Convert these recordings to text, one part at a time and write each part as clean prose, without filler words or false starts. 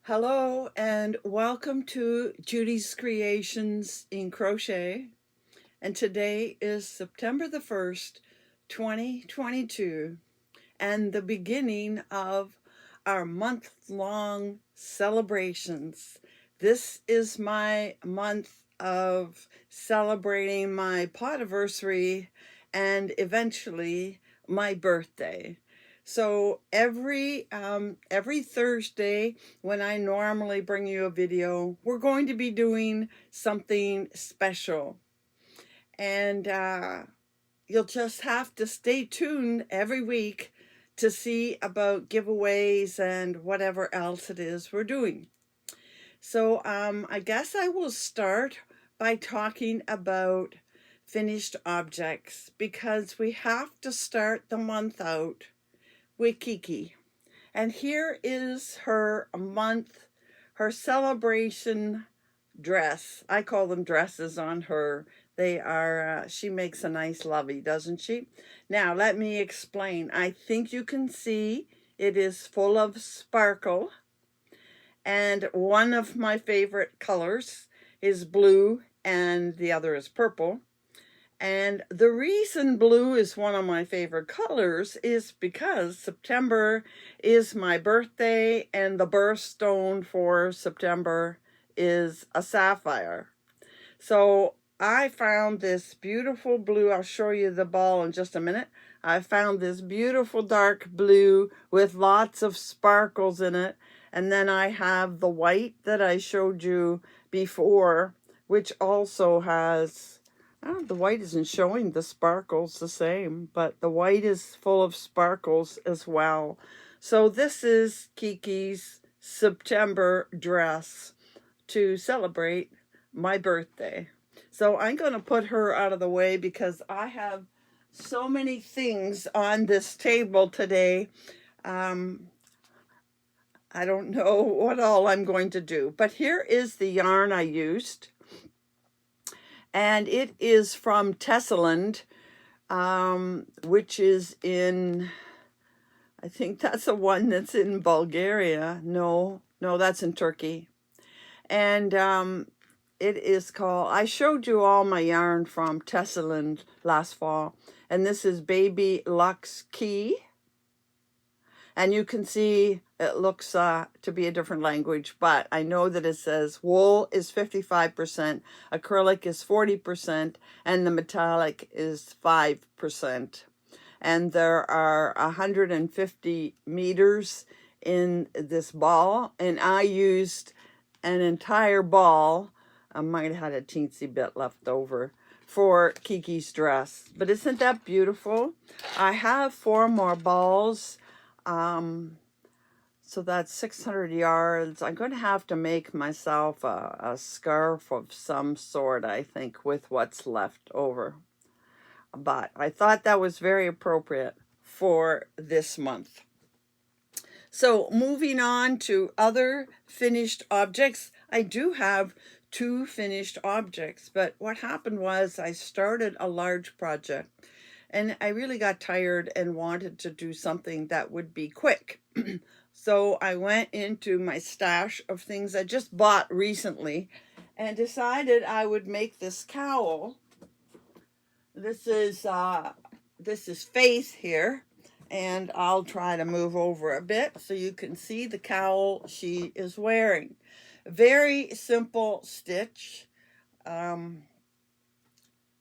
Hello and welcome to Judy's Creations in Crochet. And today is September the 1st, 2022, and the beginning of our month-long celebrations. This is my month of celebrating my podiversary and eventually my birthday. So every Thursday, when I normally bring you a video, we're going to be doing something special. And you'll just have to stay tuned every week to see about giveaways and whatever else it is we're doing. So I guess I will start by talking about finished objects because we have to start the month out with Kiki. And here is her celebration dress. I call them dresses on her. They are, she makes a nice lovey, doesn't she? Now, let me explain. I think you can see it is full of sparkle. And one of my favorite colors is blue and the other is purple. And the reason blue is one of my favorite colors is because September is my birthday and the birthstone for September is a sapphire. So I found this beautiful blue. I'll show you the ball in just a minute. I found this beautiful dark blue with lots of sparkles in it. And then I have the white that I showed you before, which also has, the white isn't showing the sparkles the same, but the white is full of sparkles as well. So this is Kiki's September dress to celebrate my birthday. So I'm going to put her out of the way because I have so many things on this table today. I don't know what all I'm going to do, but here is the yarn I used. And it is from Tesseland, which is in, I think that's the one that's in Bulgaria. No, that's in Turkey. And it is called, I showed you all my yarn from Tesseland last fall. And this is Baby Lux Key. And you can see it looks to be a different language, but I know that it says wool is 55%, acrylic is 40%, and the metallic is 5%. And there are 150 meters in this ball, and I used an entire ball. I might have had a teensy bit left over for Kiki's dress. But isn't that beautiful? I have 4 more balls. So that's 600 yards. I'm going to have to make myself a scarf of some sort, I think, with what's left over. But I thought that was very appropriate for this month. So moving on to other finished objects, I do have 2 finished objects, but what happened was I started a large project and I really got tired and wanted to do something that would be quick. So I went into my stash of things I just bought recently and decided I would make this cowl. This is Faith here, and I'll try to move over a bit so you can see the cowl she is wearing. Very simple stitch.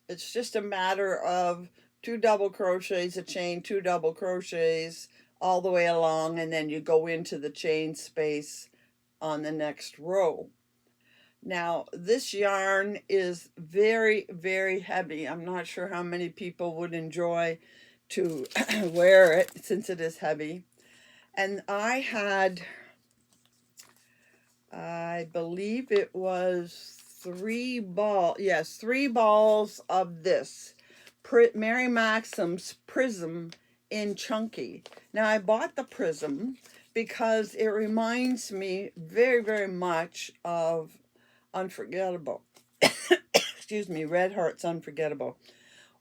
It's just a matter of 2 double crochets, a chain, 2 double crochets all the way along, and then you go into the chain space on the next row. Now, this yarn is very, very heavy. I'm not sure how many people would enjoy to wear it since it is heavy. And I had, I believe it was 3 balls of this Mary Maxim's Prism in chunky. Now I bought the Prism because it reminds me very, very much of Unforgettable. Excuse me, Red Heart's Unforgettable,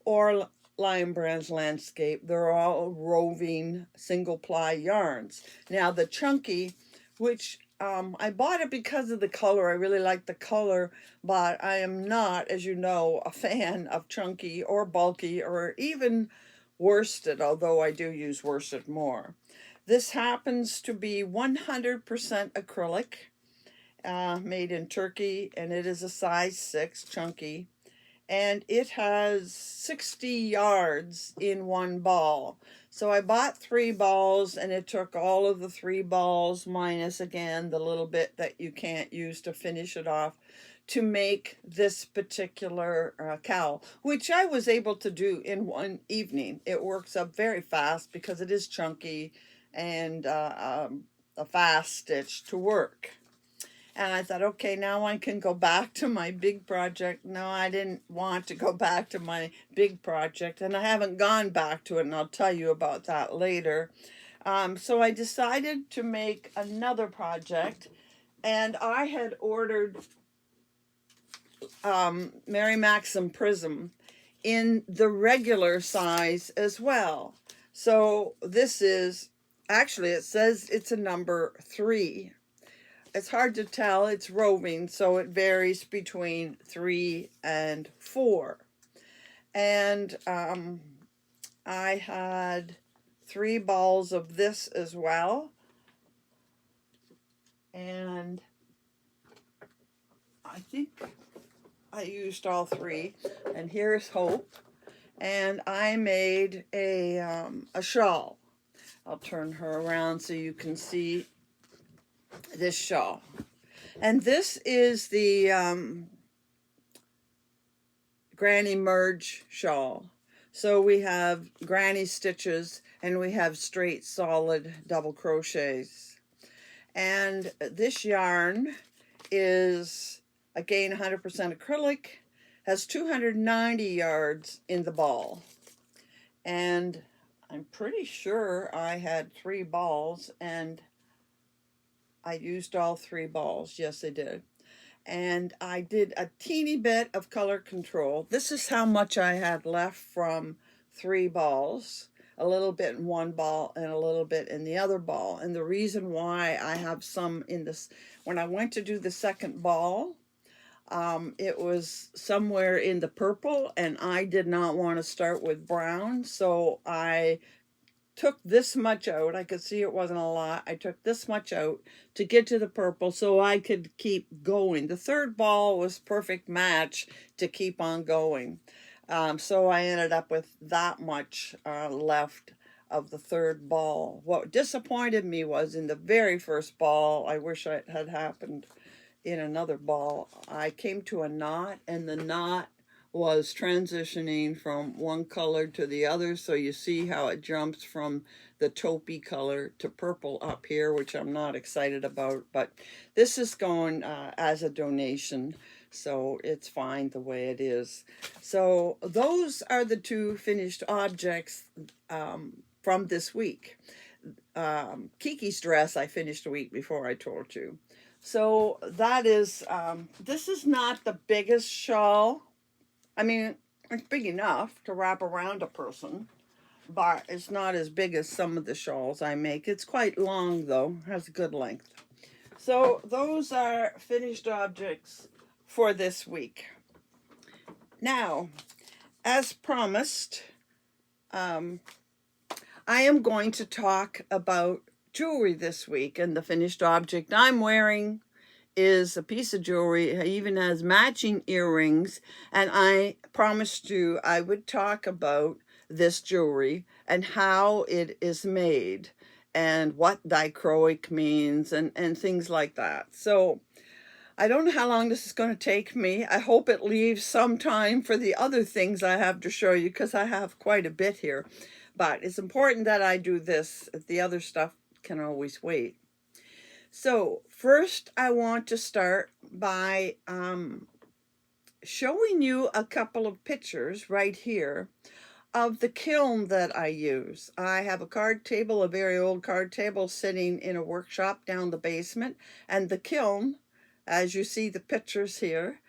or Lion Brand's Landscape. They're all roving single ply yarns. Now the chunky, which I bought it because of the color. I really like the color, but I am not, as you know, a fan of chunky or bulky or even worsted, although I do use worsted more. This happens to be 100% acrylic, made in Turkey, and it is a size 6, chunky, and it has 60 yards in one ball. So I bought 3 balls, and it took all of the 3 balls, minus again the little bit that you can't use to finish it off, to make this particular cowl, which I was able to do in one evening. It works up very fast because it is chunky and a fast stitch to work. And I thought, okay, now I can go back to my big project. No, I didn't want to go back to my big project, and I haven't gone back to it, and I'll tell you about that later. So I decided to make another project, and I had ordered Mary Maxim Prism in the regular size as well. So this is, actually it says it's a number 3. It's hard to tell, it's roving, so it varies between 3 and 4. And I had 3 balls of this as well. And I think I used all 3. And here's Hope. And I made a shawl. I'll turn her around so you can see this shawl. And this is the granny merge shawl. So we have granny stitches and we have straight solid double crochets. And this yarn is again 100% acrylic, has 290 yards in the ball. And I'm pretty sure I had 3 balls, and I used all 3 balls. Yes, I did. And I did a teeny bit of color control. This is how much I had left from 3 balls. A little bit in one ball and a little bit in the other ball. And the reason why I have some in this, when I went to do the second ball, it was somewhere in the purple, and I did not want to start with brown, so I took this much out. I could see it wasn't a lot. I took this much out to get to the purple so I could keep going. The third ball was perfect match to keep on going. So I ended up with that much left of the third ball. What disappointed me was in the very first ball, I wish it had happened in another ball, I came to a knot, and the knot was transitioning from one color to the other, so you see how it jumps from the taupey color to purple up here, which I'm not excited about, but this is going as a donation, so it's fine the way it is. So those are the 2 finished objects from this week. Kiki's dress I finished a week before, I told you. So that is, this is not the biggest shawl. I mean, it's big enough to wrap around a person, but it's not as big as some of the shawls I make. It's quite long, though, has a good length. So those are finished objects for this week. Now, as promised, I am going to talk about jewelry this week, and the finished object I'm wearing is a piece of jewelry. It even has matching earrings, and I promised you I would talk about this jewelry and how it is made and what dichroic means and things like that. So I don't know how long this is going to take me. I hope it leaves some time for the other things I have to show you, because I have quite a bit here. But it's important that I do this. The other stuff can always wait. So first I want to start by showing you a couple of pictures right here of the kiln that I use. I have a card table, a very old card table, sitting in a workshop down the basement, and the kiln, as you see the pictures here,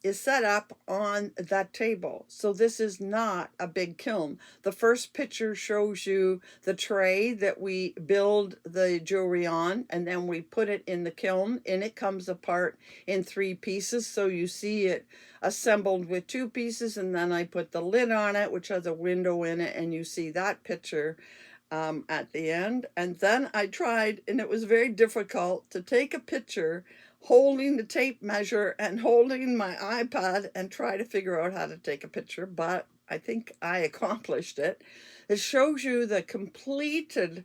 is set up on that table. So this is not a big kiln. The first picture shows you the tray that we build the jewelry on, and then we put it in the kiln, and it comes apart in 3 pieces. So you see it assembled with 2 pieces, and then I put the lid on it, which has a window in it, and you see that picture at the end. And then I tried, and it was very difficult to take a picture holding the tape measure and holding my iPad and try to figure out how to take a picture, but I think I accomplished it. It shows you the completed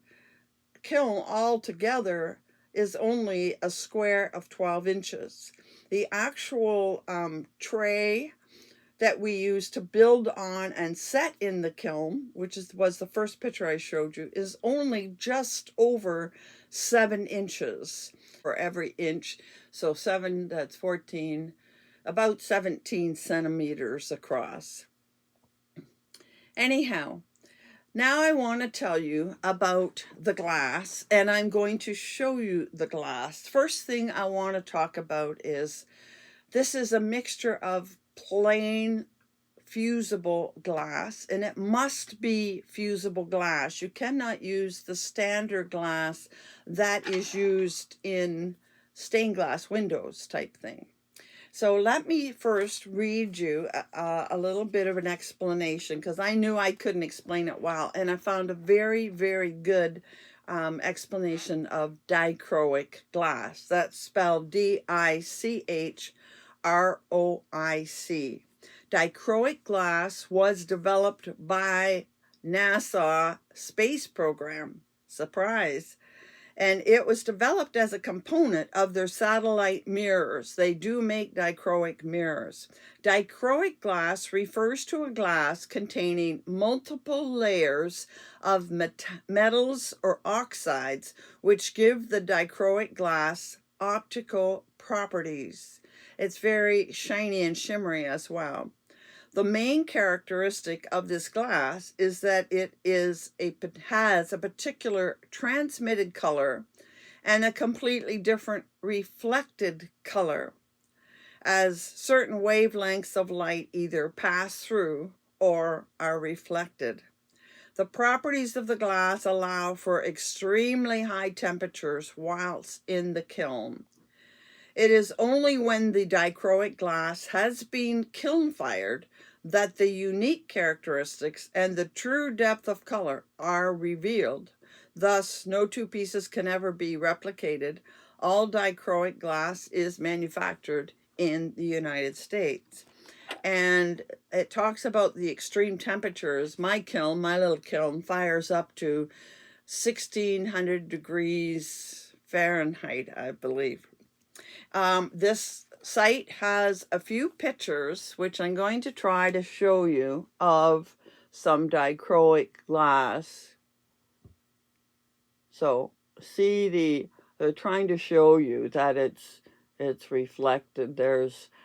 kiln altogether is only a square of 12 inches. The actual tray that we use to build on and set in the kiln, which was the first picture I showed you, is only just over 7 inches for every inch. So 7, that's 14, about 17 centimeters across. Anyhow, now I want to tell you about the glass, and I'm going to show you the glass. First thing I want to talk about is this is a mixture of plain fusible glass, and it must be fusible glass. You cannot use the standard glass that is used in stained glass windows type thing. So let me first read you a little bit of an explanation, because I knew I couldn't explain it well, and I found a very, very good explanation of dichroic glass. That's spelled Dichroic. Dichroic glass was developed by NASA space program. Surprise. And it was developed as a component of their satellite mirrors. They do make dichroic mirrors. Dichroic glass refers to a glass containing multiple layers of metals or oxides, which give the dichroic glass optical properties. It's very shiny and shimmery as well. The main characteristic of this glass is that it has a particular transmitted color and a completely different reflected color, as certain wavelengths of light either pass through or are reflected. The properties of the glass allow for extremely high temperatures whilst in the kiln. It is only when the dichroic glass has been kiln fired that the unique characteristics and the true depth of color are revealed. Thus, no 2 pieces can ever be replicated. All dichroic glass is manufactured in the United States. And it talks about the extreme temperatures. My kiln, my little kiln, fires up to 1600 degrees Fahrenheit, I believe. This site has a few pictures, which I'm going to try to show you, of some dichroic glass. So see they're trying to show you that it's reflected.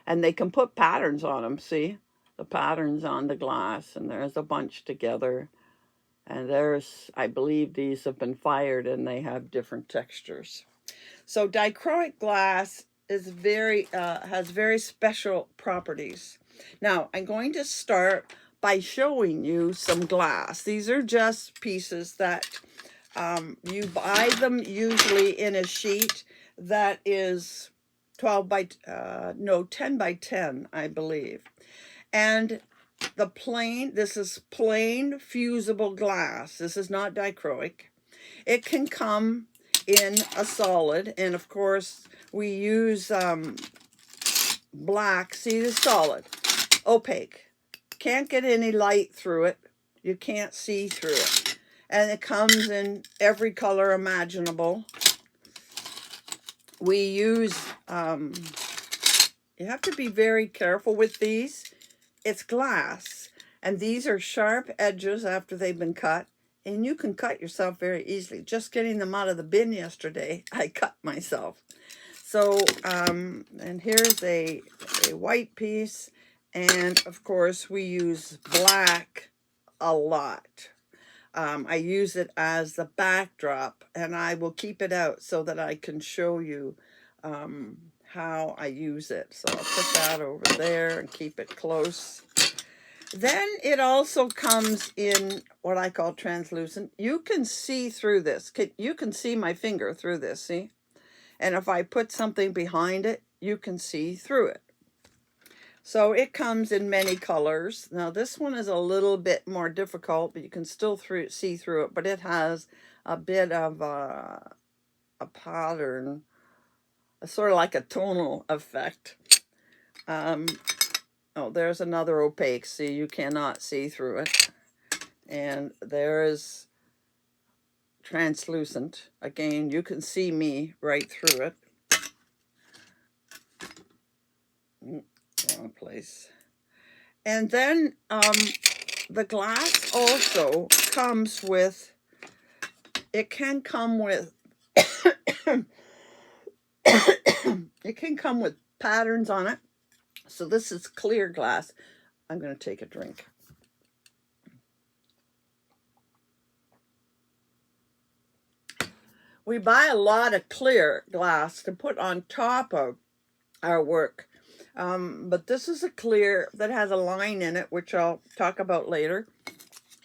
And they can put patterns on them. See the patterns on the glass, and there's a bunch together. And I believe these have been fired, and they have different textures. So dichroic glass is has very special properties. Now, I'm going to start by showing you some glass. These are just pieces that you buy them usually in a sheet that is 10 by 10, I believe. And this is plain fusible glass. This is not dichroic. It can come in a solid, and of course we use black. See, the solid, opaque, can't get any light through it, you can't see through it, and it comes in every color imaginable. We use you have to be very careful with these. It's glass, and these are sharp edges after they've been cut. And you can cut yourself very easily. Just getting them out of the bin yesterday, I cut myself. So, and here's a white piece. And of course, we use black a lot. I use it as the backdrop, and I will keep it out so that I can show you how I use it. So I'll put that over there and keep it close. Then it also comes in what I call translucent. You can see through this. You can see my finger through this, see? And if I put something behind it, you can see through it. So it comes in many colors. Now this one is a little bit more difficult, but you can still see through it. But it has a bit of a pattern, sort of like a tonal effect. Oh, there's another opaque. See, you cannot see through it. And there is translucent. Again, you can see me right through it. Wrong place. And then the glass also comes with, it can come with, it can come with patterns on it. So this is clear glass. I'm going to take a drink. We buy a lot of clear glass to put on top of our work. But this is a clear that has a line in it, which I'll talk about later.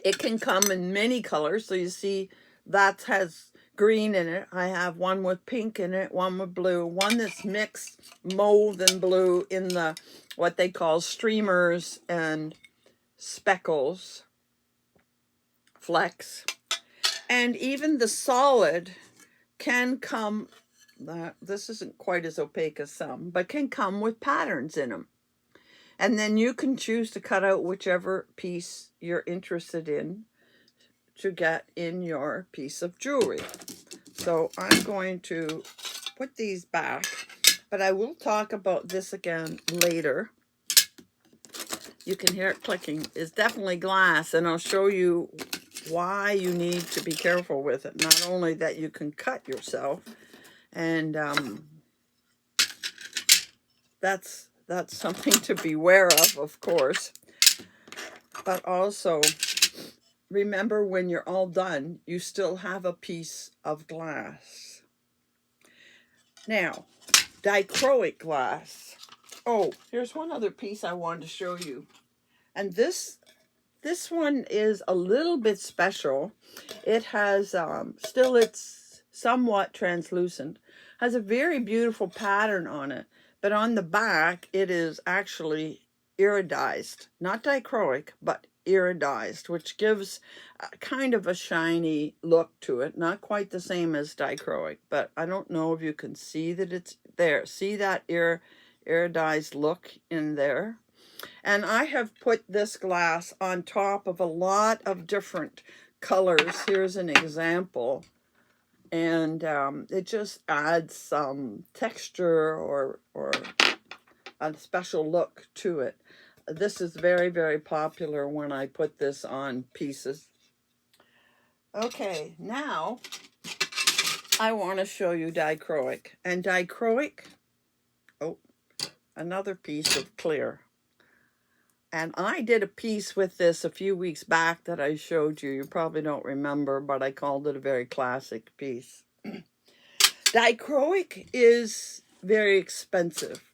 It can come in many colors. So you see that has green in it. I have one with pink in it, one with blue, one that's mixed mauve and blue in the what they call streamers and speckles, flecks. And even the solid can come, this isn't quite as opaque as some, but can come with patterns in them. And then you can choose to cut out whichever piece you're interested in to get in your piece of jewelry. So I'm going to put these back, but I will talk about this again later. You can hear it clicking. It's definitely glass, and I'll show you why you need to be careful with it. Not only that you can cut yourself, and that's something to beware of course. But also, remember when you're all done, you still have a piece of glass. Now, dichroic glass. Oh, here's one other piece I wanted to show you. And this one is a little bit special. It has, still it's somewhat translucent, has a very beautiful pattern on it. But on the back, it is actually iridized, not dichroic, but iridized, which gives kind of a shiny look to it. Not quite the same as dichroic, but I don't know if you can see that it's there. See that iridized look in there? And I have put this glass on top of a lot of different colors. Here's an example. And it just adds some texture or a special look to it. This is very, very popular when I put this on pieces. Okay, now I want to show you dichroic. And dichroic, oh, another piece of clear. And I did a piece with this a few weeks back that I showed you. You probably don't remember, but I called it a very classic piece. Dichroic is very expensive.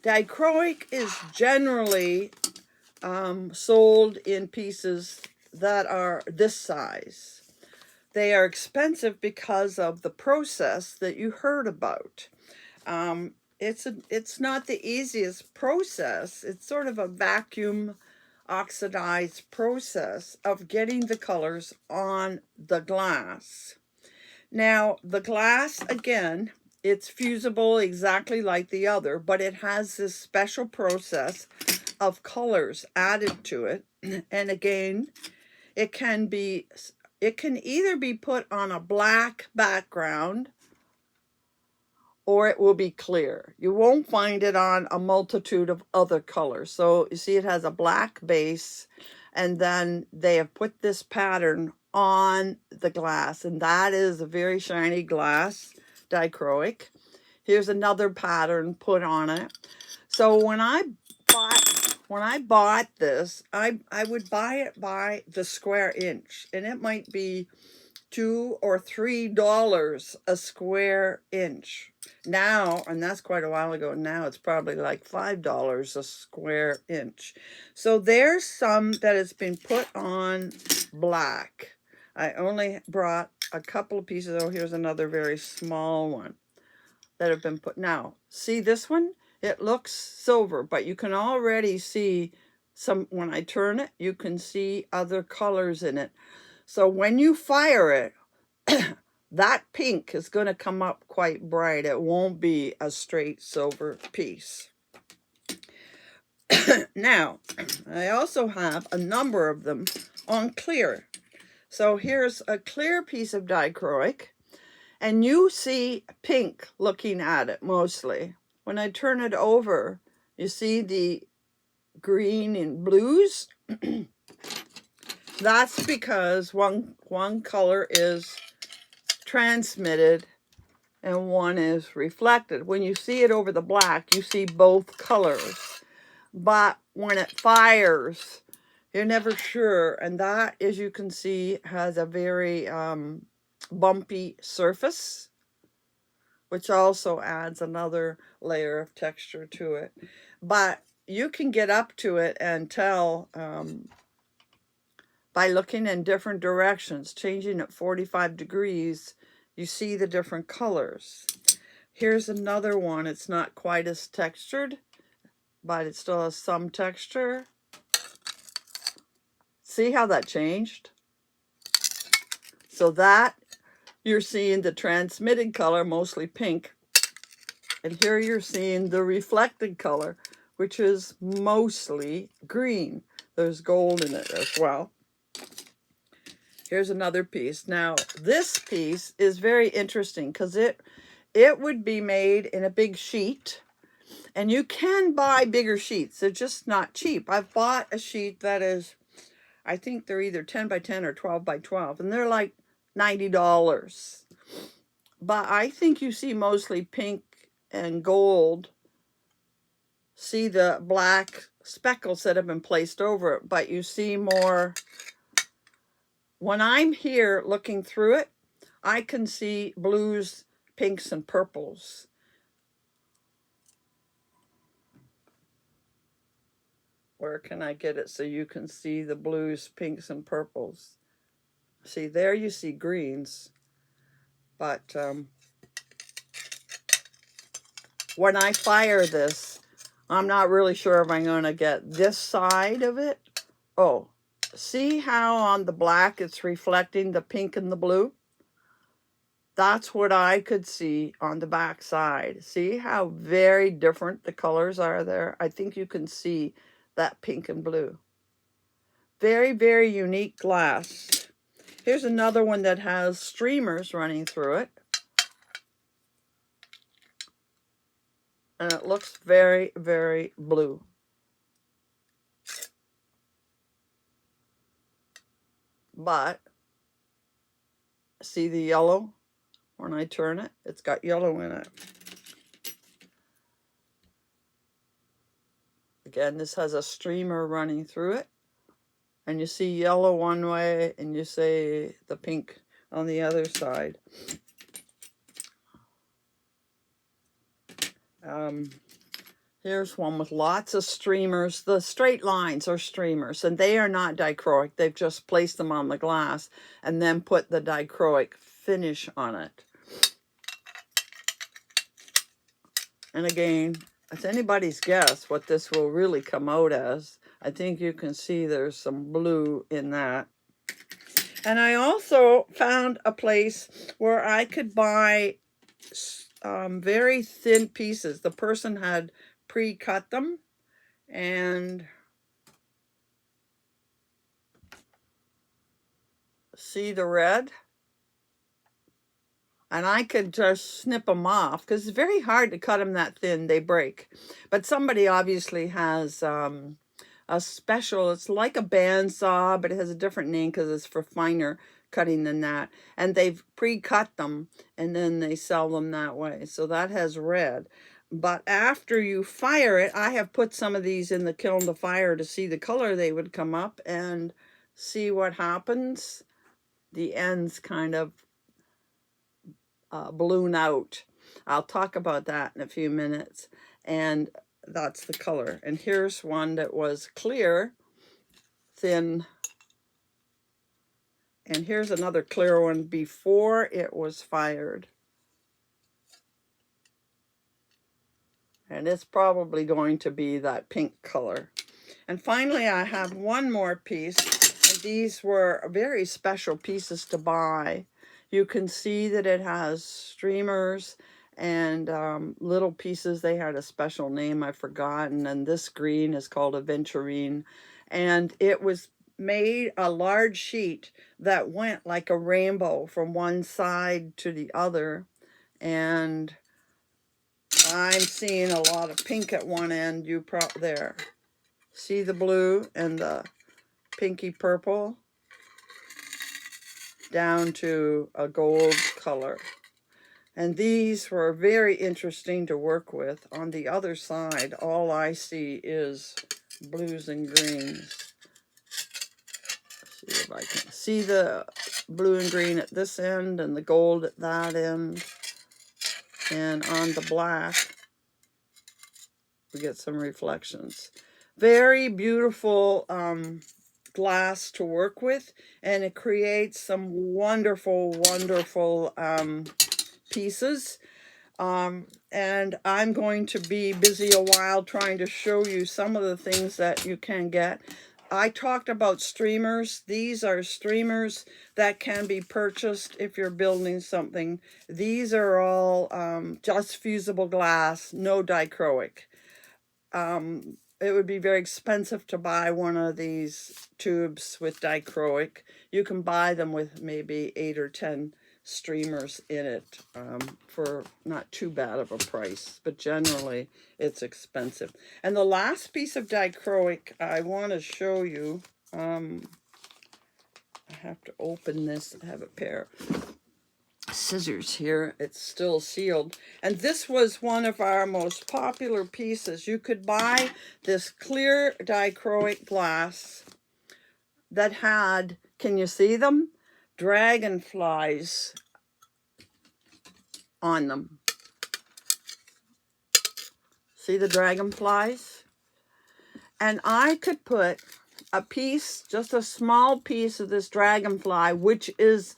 Dichroic is generally sold in pieces that are this size. They are expensive because of the process that you heard about. It's not the easiest process. It's sort of a vacuum oxidized process of getting the colors on the glass. Now, the glass, again, it's fusible exactly like the other, but it has this special process of colors added to it. And again, it can either be put on a black background or it will be clear. You won't find it on a multitude of other colors. So you see it has a black base, and then they have put this pattern on the glass, and that is a very shiny glass, dichroic. Here's another pattern put on it. So when I bought this, I would buy it by the square inch, and it might be $2 or $3 a square inch. Now, and that's quite a while ago, now it's probably like $5 a square inch. So there's some that has been put on black. I only brought a couple of pieces. Oh, here's another very small one that have been put. Now, see this one? It looks silver, but you can already see some, when I turn it, you can see other colors in it. So when you fire it, that pink is going to come up quite bright. It won't be a straight silver piece. Now, I also have a number of them on clear. So here's a clear piece of dichroic, and you see pink looking at it mostly. When I turn it over, you see the green and blues. That's because one color is transmitted and one is reflected. When you see it over the black, you see both colors. But when it fires, you're never sure. And that, as you can see, has a very bumpy surface, which also adds another layer of texture to it. But you can get up to it and tell by looking in different directions, changing at 45 degrees, you see the different colors. Here's another one. It's not quite as textured, but it still has some texture. See how that changed? So that, you're seeing the transmitted color, mostly pink. And here you're seeing the reflected color, which is mostly green. There's gold in it as well. Here's another piece. Now, this piece is very interesting because it would be made in a big sheet. And you can buy bigger sheets. They're just not cheap. I've bought a sheet that is, I think they're either 10 by 10 or 12 by 12. And they're like $90. But I think you see mostly pink and gold. See the black speckles that have been placed over it. But you see more. When I'm here looking through it, I can see blues, pinks, and purples. Where can I get it so you can see the blues, pinks, and purples? See, there you see greens. But when I fire this, I'm not really sure if I'm going to get this side of it. Oh, see how on the black it's reflecting the pink and the blue? That's what I could see on the back side. See how very different the colors are there? I think you can see that pink and blue. Very, very unique glass. Here's another one that has streamers running through it. And it looks very, very blue. But see the yellow? When I turn it, it's got yellow in it. Again, this has a streamer running through it. And you see yellow one way and you see the pink on the other side. Here's one with lots of streamers. The straight lines are streamers, and they are not dichroic. They've just placed them on the glass and then put the dichroic finish on it. And again, it's anybody's guess what this will really come out as. I think you can see there's some blue in that. And I also found a place where I could buy very thin pieces. The person had pre-cut them, and see the red? And I could just snip them off because it's very hard to cut them that thin. They break. But somebody obviously has a special, it's like a bandsaw, but it has a different name because it's for finer cutting than that. And they've pre-cut them and then they sell them that way. So that has red. But after you fire it, I have put some of these in the kiln to fire to see the color they would come up and see what happens. the ends kind of balloon out. I'll talk about that in a few minutes. And that's the color. And here's one that was clear, thin. And here's another clear one before it was fired. And it's probably going to be that pink color. And finally, I have one more piece. And these were very special pieces to buy. You can see that it has streamers and little pieces. They had a special name I've forgotten. And this green is called aventurine. And it was made a large sheet that went like a rainbow from one side to the other. And I'm seeing a lot of pink at one end. There. See the blue and the pinky purple down to a gold color. And these were very interesting to work with. On the other side, all I see is blues and greens. Let's see if I can see the blue and green at this end and the gold at that end. And on the black, we get some reflections. Very beautiful glass to work with, and it creates some wonderful, wonderful pieces. And I'm going to be busy a while trying to show you some of the things that you can get. I talked about streamers. These are streamers that can be purchased if you're building something. These are all just fusible glass, no dichroic. It would be very expensive to buy one of these tubes with dichroic. You can buy them with maybe 8 or 10 streamers in it for not too bad of a price, but generally it's expensive. And the last piece of dichroic I want to show you, I have to open this. I have a pair of scissors here. It's still sealed. And this was one of our most popular pieces. You could buy this clear dichroic glass that had, can you see them? Dragonflies on them. See the dragonflies? And I could put a piece, just a small piece of this dragonfly, which is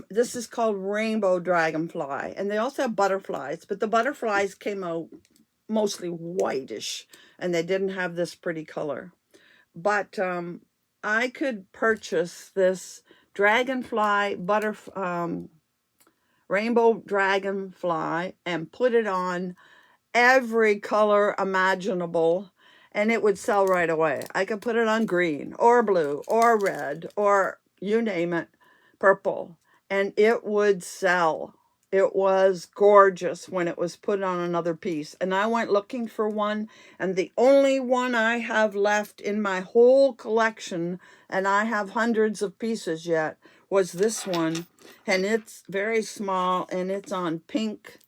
this is called rainbow dragonfly. And they also have butterflies, but the butterflies came out mostly whitish and they didn't have this pretty color. But I could purchase this dragonfly rainbow dragonfly and put it on every color imaginable, and it would sell right away. I could put it on green or blue or red or you name it, purple, and it would sell. It was gorgeous when it was put on another piece. And I went looking for one, and the only one I have left in my whole collection, and I have hundreds of pieces yet, was this one. And it's very small, and it's on pink.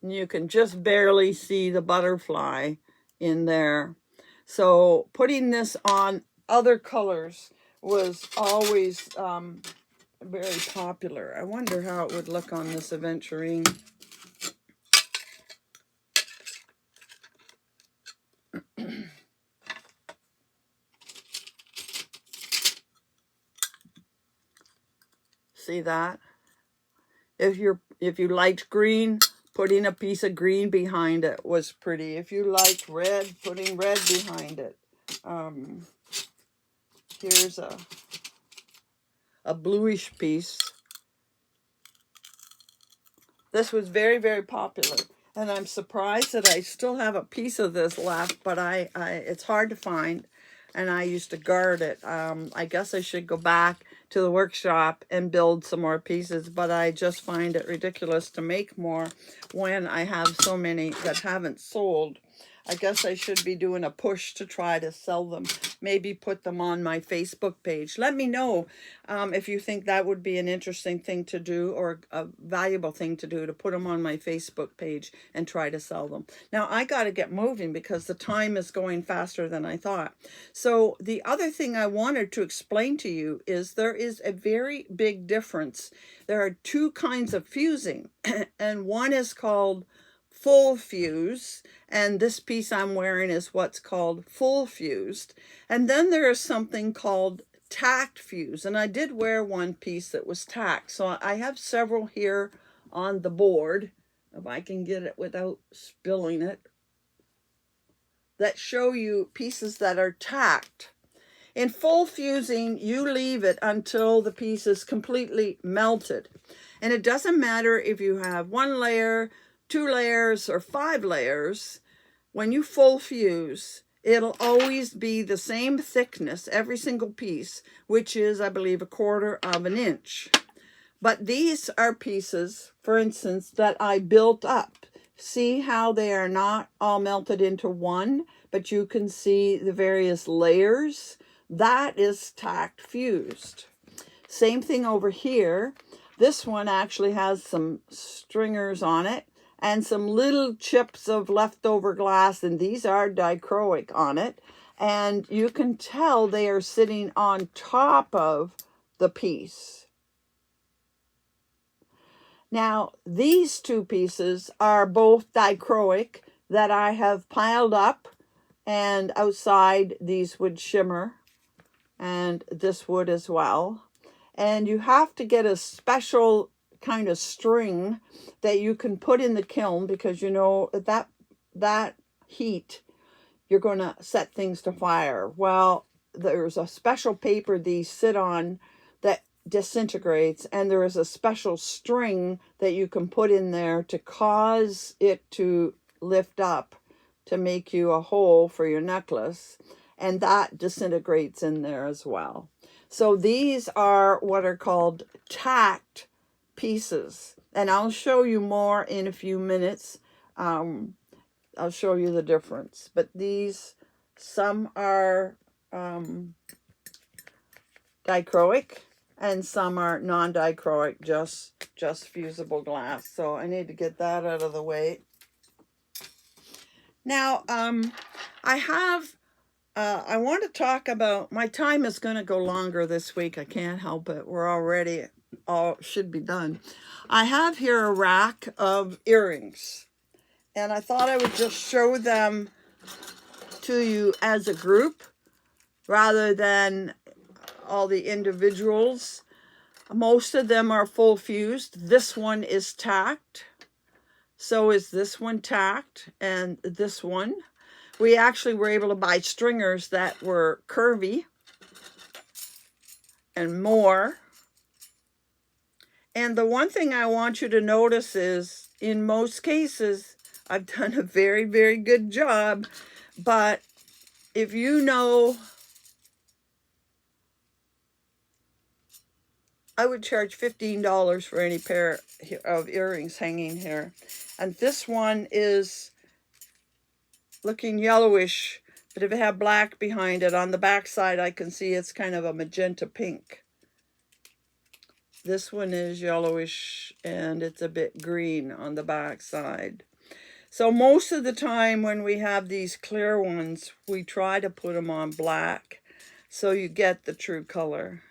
And you can just barely see the butterfly in there. So putting this on other colors was always very popular. I wonder how it would look on this aventurine. See that? If you liked green, putting a piece of green behind it was pretty. If you liked red, putting red behind it. Here's a bluish piece. This was very, very popular. And I'm surprised that I still have a piece of this left, but it's hard to find. And I used to guard it. I guess I should go back to the workshop and build some more pieces, but I just find it ridiculous to make more when I have so many that haven't sold. I guess I should be doing a push to try to sell them. Maybe put them on my Facebook page. Let me know if you think that would be an interesting thing to do, or a valuable thing to do, to put them on my Facebook page and try to sell them. Now, I got to get moving because the time is going faster than I thought. So the other thing I wanted to explain to you is there is a very big difference. There are two kinds of fusing, and one is called full fuse, and this piece I'm wearing is what's called full fused. And then there is something called tacked fuse, and I did wear one piece that was tacked. So I have several here on the board, if I can get it without spilling it, that show you pieces that are tacked. In full fusing, you leave it until the piece is completely melted. And it doesn't matter if you have 1 layer, 2 layers, or 5 layers. When you full fuse, it'll always be the same thickness, every single piece, which is, I believe, 1/4 of an inch. But these are pieces, for instance, that I built up. See how they are not all melted into one, but you can see the various layers? That is tacked fused. Same thing over here. This one actually has some stringers on it and some little chips of leftover glass, and these are dichroic on it. And you can tell they are sitting on top of the piece. Now, these two pieces are both dichroic that I have piled up, and outside these would shimmer, and this would as well. And you have to get a special kind of string that you can put in the kiln, because you know that heat, you're going to set things to fire. Well, there's a special paper these sit on that disintegrates, and there is a special string that you can put in there to cause it to lift up to make you a hole for your necklace, and that disintegrates in there as well. So these are what are called tacked pieces, and I'll show you more in a few minutes. I'll show you the difference. But these, some are dichroic and some are non-dichroic, just fusible glass. So I need to get that out of the way. Now, I want to talk about, my time is going to go longer this week. I can't help it. We're already, all should be done. I have here a rack of earrings, and I thought I would just show them to you as a group rather than all the individuals. Most of them are full fused. This one is tacked. So is this one tacked, and this one. We actually were able to buy stringers that were curvy and more. And the one thing I want you to notice is, in most cases, I've done a very, very good job. But if you know, I would charge $15 for any pair of earrings hanging here. And this one is looking yellowish, but if it had black behind it, on the back side I can see it's kind of a magenta pink. This one is yellowish and it's a bit green on the back side. So most of the time when we have these clear ones, we try to put them on black so you get the true color.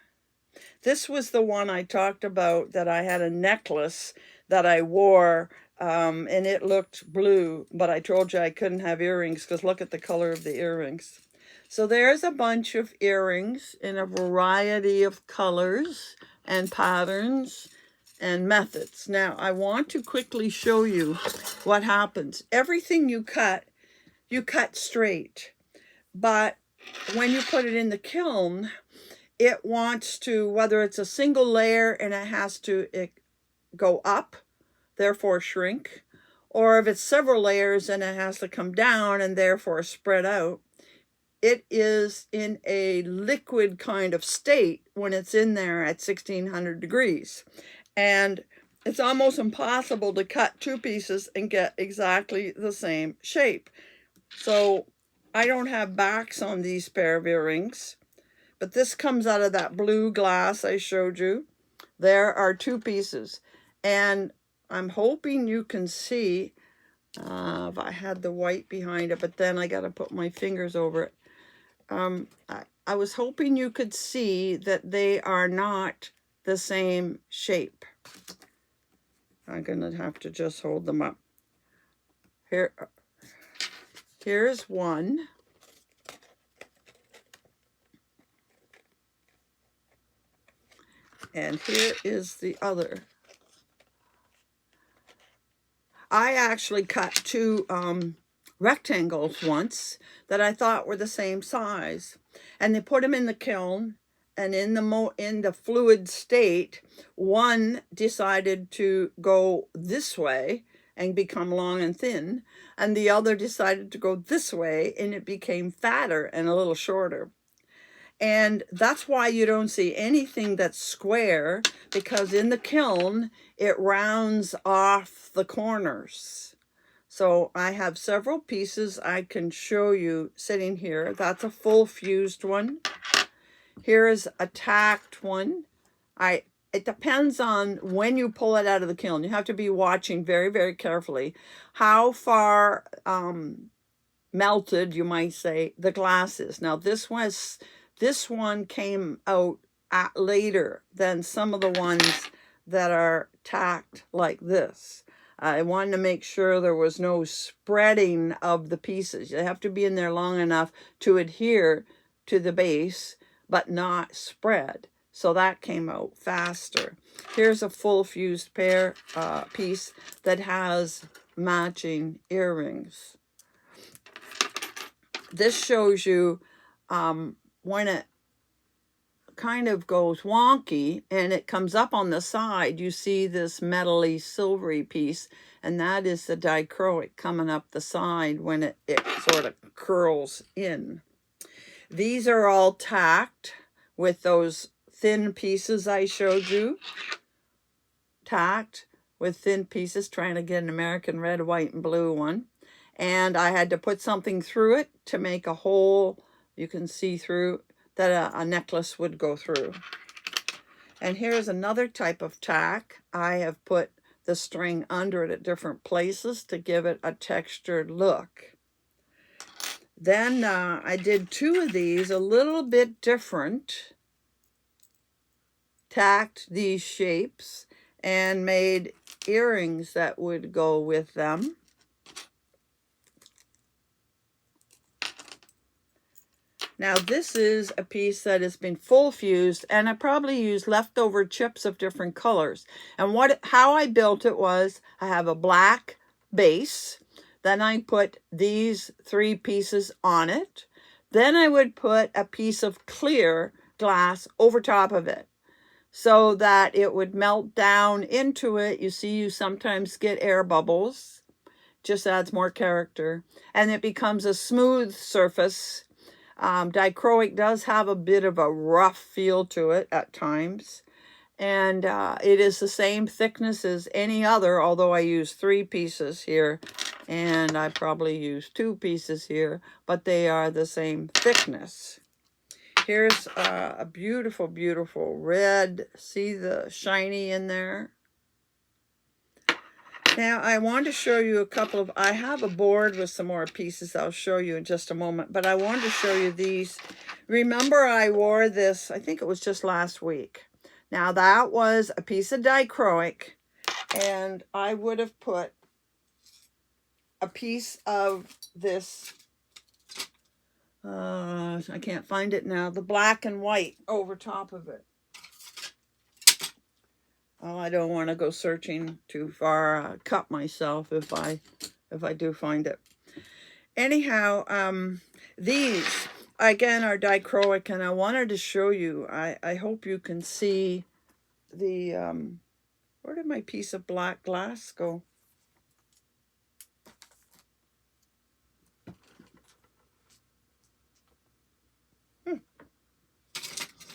This was the one I talked about that I had a necklace that I wore, and it looked blue, but I told you I couldn't have earrings because look at the color of the earrings. So there's a bunch of earrings in a variety of colors and patterns and methods. Now, I want to quickly show you what happens. Everything you cut straight, but when you put it in the kiln, it wants to, whether it's a single layer and it has to go up, therefore shrink, or if it's several layers and it has to come down and therefore spread out, it is in a liquid kind of state when it's in there at 1600 degrees. And it's almost impossible to cut two pieces and get exactly the same shape. So I don't have backs on these pair of earrings, but this comes out of that blue glass I showed you. There are 2 pieces, and I'm hoping you can see if I had the white behind it, but then I got to put my fingers over it. I was hoping you could see that they are not the same shape. I'm going to have to just hold them up. Here's one. And here is the other. I actually cut 2 rectangles once that I thought were the same size, and they put them in the kiln, and in the fluid state, one decided to go this way and become long and thin, and the other decided to go this way, and it became fatter and a little shorter. And that's why you don't see anything that's square, because in the kiln, it rounds off the corners. So I have several pieces I can show you sitting here. That's a full fused one. Here is a tacked one. It depends on when you pull it out of the kiln. You have to be watching very, very carefully how far melted, you might say, the glass is. Now this one came out later than some of the ones that are tacked like this. I wanted to make sure there was no spreading of the pieces. You have to be in there long enough to adhere to the base, but not spread. So that came out faster. Here's a full fused piece that has matching earrings. This shows you when it kind of goes wonky and it comes up on the side, you see this metally silvery piece, and that is the dichroic coming up the side when it sort of curls in. These are all tacked with those thin pieces I showed you. Tacked with thin pieces, trying to get an American red, white, and blue one. And I had to put something through it to make a hole you can see through, that a necklace would go through. And here's another type of tack. I have put the string under it at different places to give it a textured look. Then I did 2 of these a little bit different. Tacked these shapes and made earrings that would go with them. Now this is a piece that has been full fused, and I probably used leftover chips of different colors. And how I built it was, I have a black base, then I put these 3 pieces on it, then I would put a piece of clear glass over top of it so that it would melt down into it. You see, you sometimes get air bubbles, just adds more character, and it becomes a smooth surface. Dichroic does have a bit of a rough feel to it at times, and it is the same thickness as any other, although I use 3 pieces here, and I probably use 2 pieces here, but they are the same thickness. Here's a beautiful, beautiful red. See the shiny in there? Now, I want to show you a couple of, I have a board with some more pieces I'll show you in just a moment, but I wanted to show you these. Remember, I wore this, I think it was just last week. Now, that was a piece of dichroic, and I would have put a piece of this, I can't find it now, the black and white over top of it. Oh, I don't want to go searching too far, cut myself if I do find it. Anyhow, these, again, are dichroic, and I wanted to show you, I hope you can see the, where did my piece of black glass go?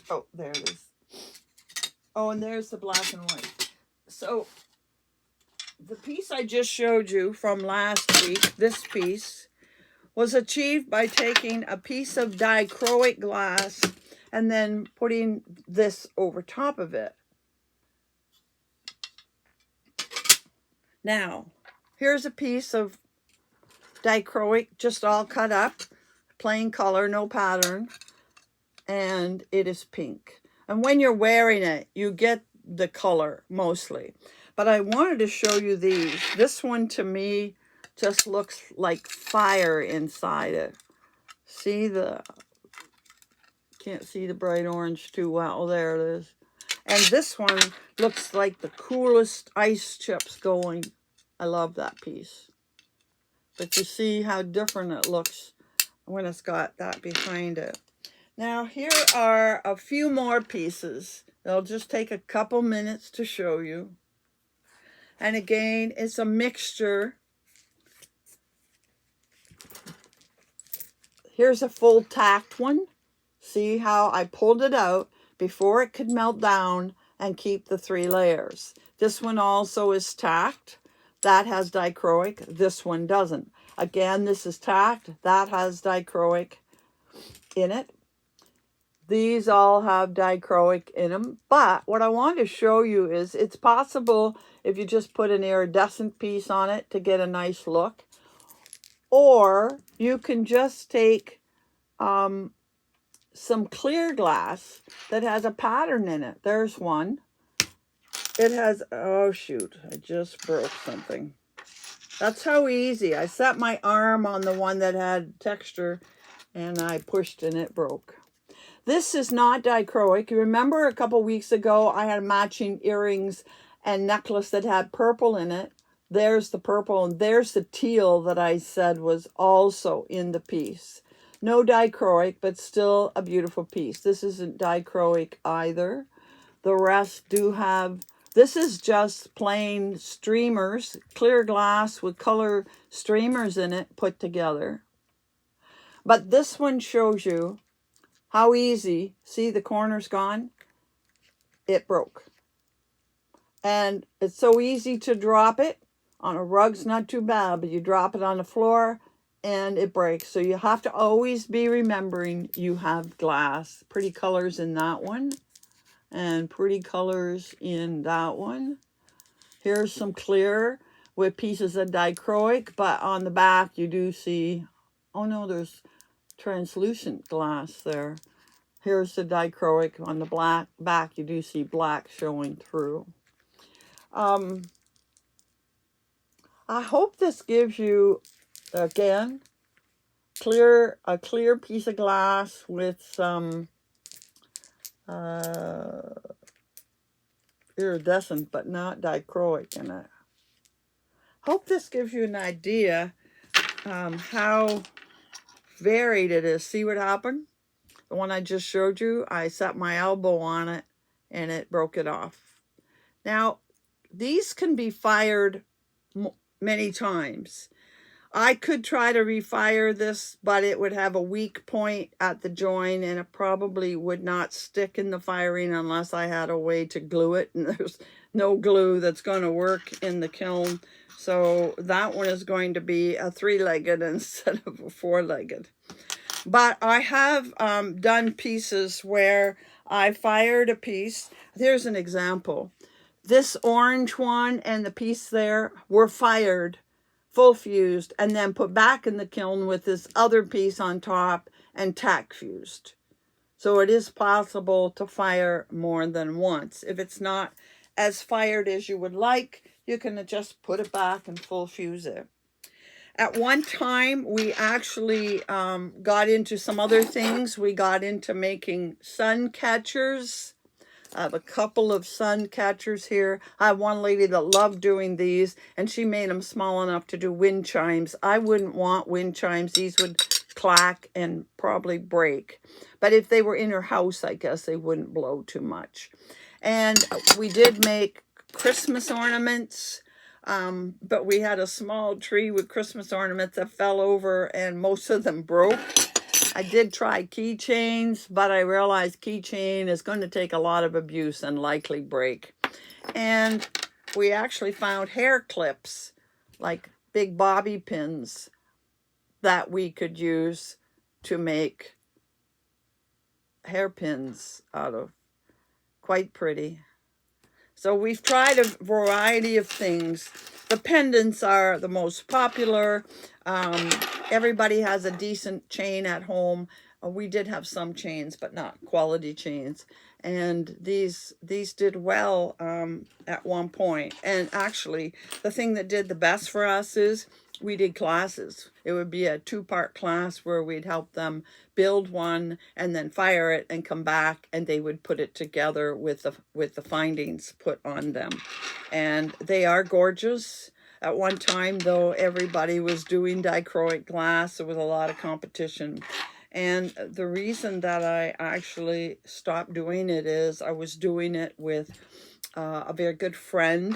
Oh, there it is. Oh, and there's the black and white. So the piece I just showed you from last week, this piece, was achieved by taking a piece of dichroic glass and then putting this over top of it. Now, here's a piece of dichroic, just all cut up, plain color, no pattern, and it is pink. And when you're wearing it, you get the color mostly. But I wanted to show you these. This one to me just looks like fire inside it. See the, can't see the bright orange too well. There it is. And this one looks like the coolest ice chips going. I love that piece. But you see how different it looks when it's got that behind it. Now here are a few more pieces. They'll just take a couple minutes to show you. And again, it's a mixture. Here's a full tacked one. See how I pulled it out before it could melt down and keep the 3 layers. This one also is tacked. That has dichroic. This one doesn't. Again, this is tacked. That has dichroic in it. These all have dichroic in them. But what I want to show you is it's possible if you just put an iridescent piece on it to get a nice look. Or you can just take some clear glass that has a pattern in it. There's one. It has, oh shoot, I just broke something. That's how easy. I set my arm on the one that had texture and I pushed and it broke. This is not dichroic. You remember a couple weeks ago I had matching earrings and necklace that had purple in it. There's the purple and there's the teal that I said was also in the piece. No dichroic, but still a beautiful piece. This isn't dichroic either. The rest do have, this is just plain streamers, clear glass with color streamers in it put together. But this one shows you how easy, see the corner's gone? It broke. And it's so easy to drop it. On a rug's not too bad, but you drop it on the floor and it breaks. So you have to always be remembering you have glass. Pretty colors in that one. And pretty colors in that one. Here's some clear with pieces of dichroic, but on the back you do see, oh no, there's translucent glass there. Here's the dichroic. On the back you do see black showing through. I hope this gives you, again, a clear piece of glass with some iridescent but not dichroic in it. Hope this gives you an idea how varied it is. See what happened? The one I just showed you, I set my elbow on it and it broke it off. Now, these can be fired many times. I could try to refire this, but it would have a weak point at the join and it probably would not stick in the firing unless I had a way to glue it. And there's no glue that's going to work in the kiln. So that one is going to be a 3-legged instead of a 4-legged. But I have done pieces where I fired a piece. Here's an example. This orange one and the piece there were fired, full fused, and then put back in the kiln with this other piece on top and tack fused. So it is possible to fire more than once. If it's not as fired as you would like, you can just put it back and full fuse it. At one time, we actually got into some other things. We got into making sun catchers. I have a couple of sun catchers here. I have one lady that loved doing these, and she made them small enough to do wind chimes. I wouldn't want wind chimes. These would clack and probably break. But if they were in her house, I guess they wouldn't blow too much. And we did make Christmas ornaments. But we had a small tree with Christmas ornaments that fell over and most of them broke. I did try keychains, but I realized keychain is going to take a lot of abuse and likely break. And we actually found hair clips, like big bobby pins, that we could use to make hairpins out of. Quite pretty. So we've tried a variety of things. The pendants are the most popular. Everybody has a decent chain at home. We did have some chains, but not quality chains. And these did well at one point. And actually, the thing that did the best for us is we did classes. It would be a 2-part class where we'd help them build one and then fire it and come back, and they would put it together with the findings put on them. And they are gorgeous. At one time, though, everybody was doing dichroic glass. There was a lot of competition. And the reason that I actually stopped doing it is I was doing it with a very good friend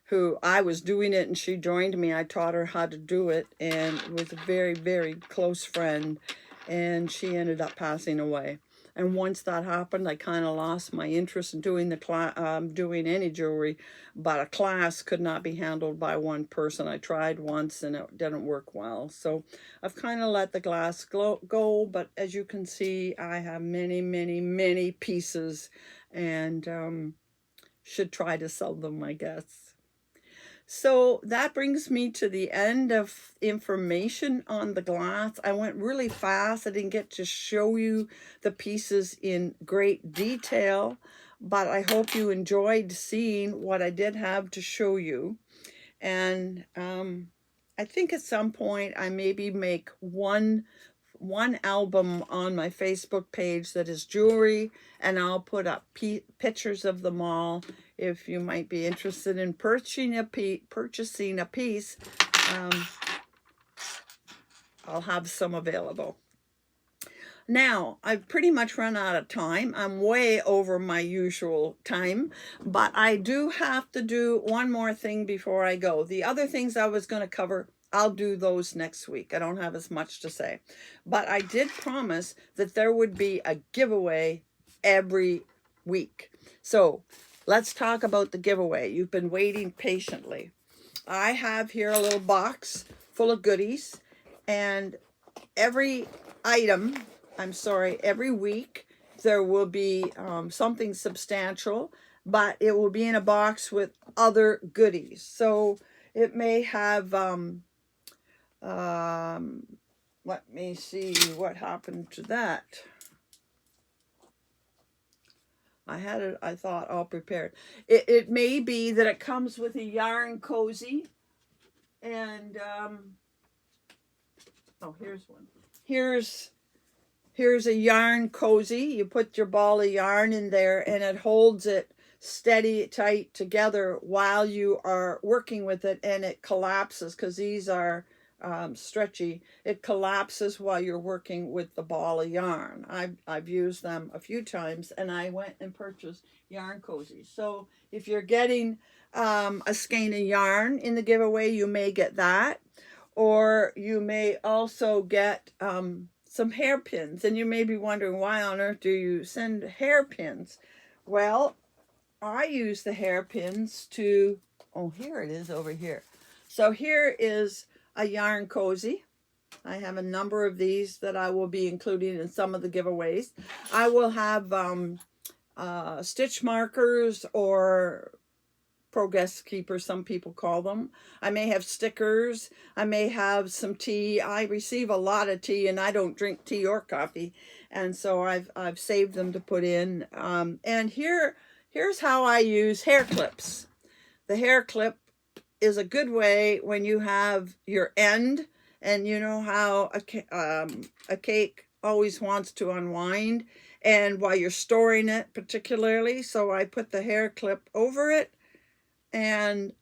who I was doing it and she joined me. I taught her how to do it, and it was a very, very close friend, and she ended up passing away. And once that happened, I kind of lost my interest in doing doing any jewelry, but a class could not be handled by one person. I tried once and it didn't work well. So I've kind of let the glass go, but as you can see, I have many, many, many pieces, and should try to sell them, I guess. So that brings me to the end of information on the glass. I went really fast. I didn't get to show you the pieces in great detail, but I hope you enjoyed seeing what I did have to show you. And I think at some point I maybe make one album on my Facebook page that is jewelry, and I'll put up pictures of them all. If you might be interested in purchasing a piece, I'll have some available. Now, I've pretty much run out of time. I'm way over my usual time, but I do have to do one more thing before I go. The other things I was going to cover, I'll do those next week. I don't have as much to say. But I did promise that there would be a giveaway every week. So let's talk about the giveaway. You've been waiting patiently. I have here a little box full of goodies, and every week there will be something substantial, but it will be in a box with other goodies. So it may have, let me see what happened to that. I had it, I thought, all prepared. It may be that it comes with a yarn cozy. And, oh, here's one. Here's a yarn cozy. You put your ball of yarn in there, and it holds it steady, tight together while you are working with it, and it collapses because these are stretchy. It collapses while you're working with the ball of yarn. I've used them a few times, and I went and purchased yarn cozies. So if you're getting a skein of yarn in the giveaway, you may get that, or you may also get some hairpins. And you may be wondering, why on earth do you send hairpins? Well, I use the hairpins to, oh, here it is over here. So here is a yarn cozy. I have a number of these that I will be including in some of the giveaways. I will have stitch markers, or progress keepers, some people call them. I may have stickers. I may have some tea. I receive a lot of tea, and I don't drink tea or coffee, and so I've saved them to put in. And here's how I use hair clips. The hair clip is a good way when you have your end, and you know how a cake always wants to unwind, and while you're storing it particularly. So I put the hair clip over it and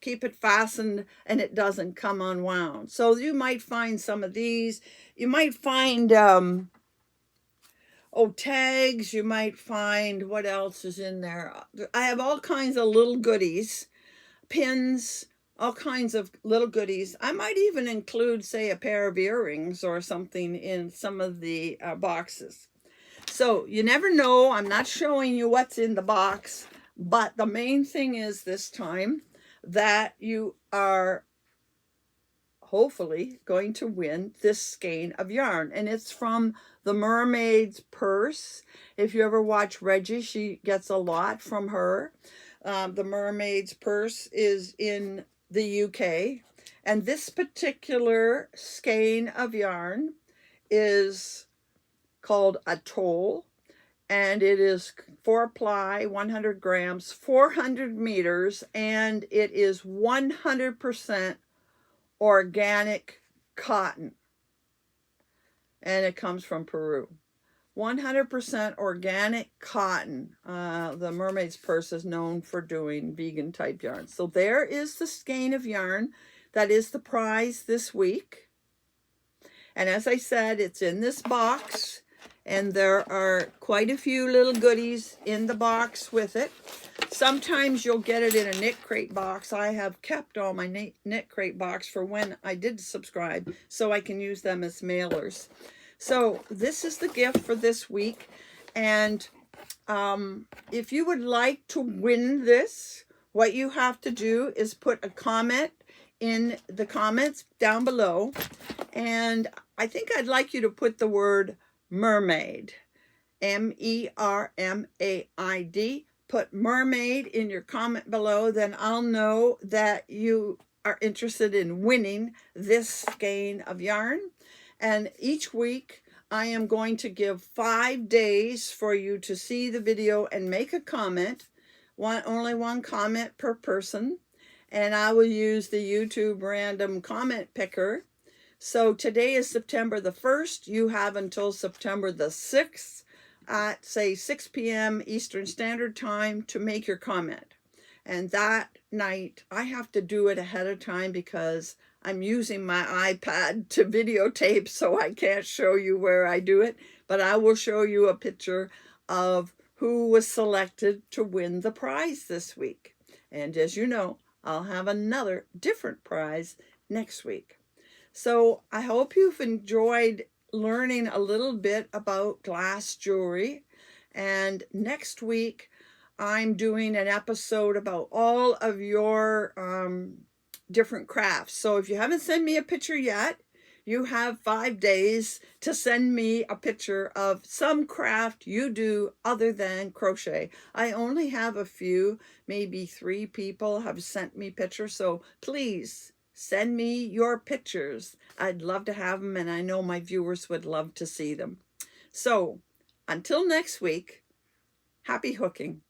keep it fastened, and it doesn't come unwound. So you might find some of these. You might find tags. You might find, what else is in there? I have all kinds of little goodies, pins, all kinds of little goodies. I might even include, say, a pair of earrings or something in some of the boxes. So you never know. I'm not showing you what's in the box, but the main thing is this time that you are hopefully going to win this skein of yarn. And it's from the Mermaid's Purse. If you ever watch Reggie, she gets a lot from her. The Mermaid's Purse is in the UK. And this particular skein of yarn is called a toll. And it is 4-ply, 100 grams, 400 meters, and it is 100% organic cotton. And it comes from Peru. 100% organic cotton. The Mermaid's Purse is known for doing vegan type yarn. So there is the skein of yarn. That is the prize this week. And as I said, it's in this box. And there are quite a few little goodies in the box with it. Sometimes you'll get it in a knit crate box. I have kept all my knit crate box for when I did subscribe, so I can use them as mailers. So this is the gift for this week. And if you would like to win this, what you have to do is put a comment in the comments down below. And I think I'd like you to put the word mermaid, M-E-R-M-A-I-D. Put mermaid in your comment below, then I'll know that you are interested in winning this skein of yarn. And each week I am going to give 5 days for you to see the video and make a comment. Only one comment per person. And I will use the YouTube random comment picker. So today is September the 1st. You have until September the 6th at, say, 6 p.m. Eastern Standard Time to make your comment. And that night, I have to do it ahead of time because I'm using my iPad to videotape, so I can't show you where I do it. But I will show you a picture of who was selected to win the prize this week. And as you know, I'll have another different prize next week. So I hope you've enjoyed learning a little bit about glass jewelry. And next week, I'm doing an episode about all of your different crafts. So if you haven't sent me a picture yet, you have 5 days to send me a picture of some craft you do other than crochet. I only have a few, maybe 3 people have sent me pictures. So please, send me your pictures. I'd love to have them, and I know my viewers would love to see them. So, until next week, happy hooking.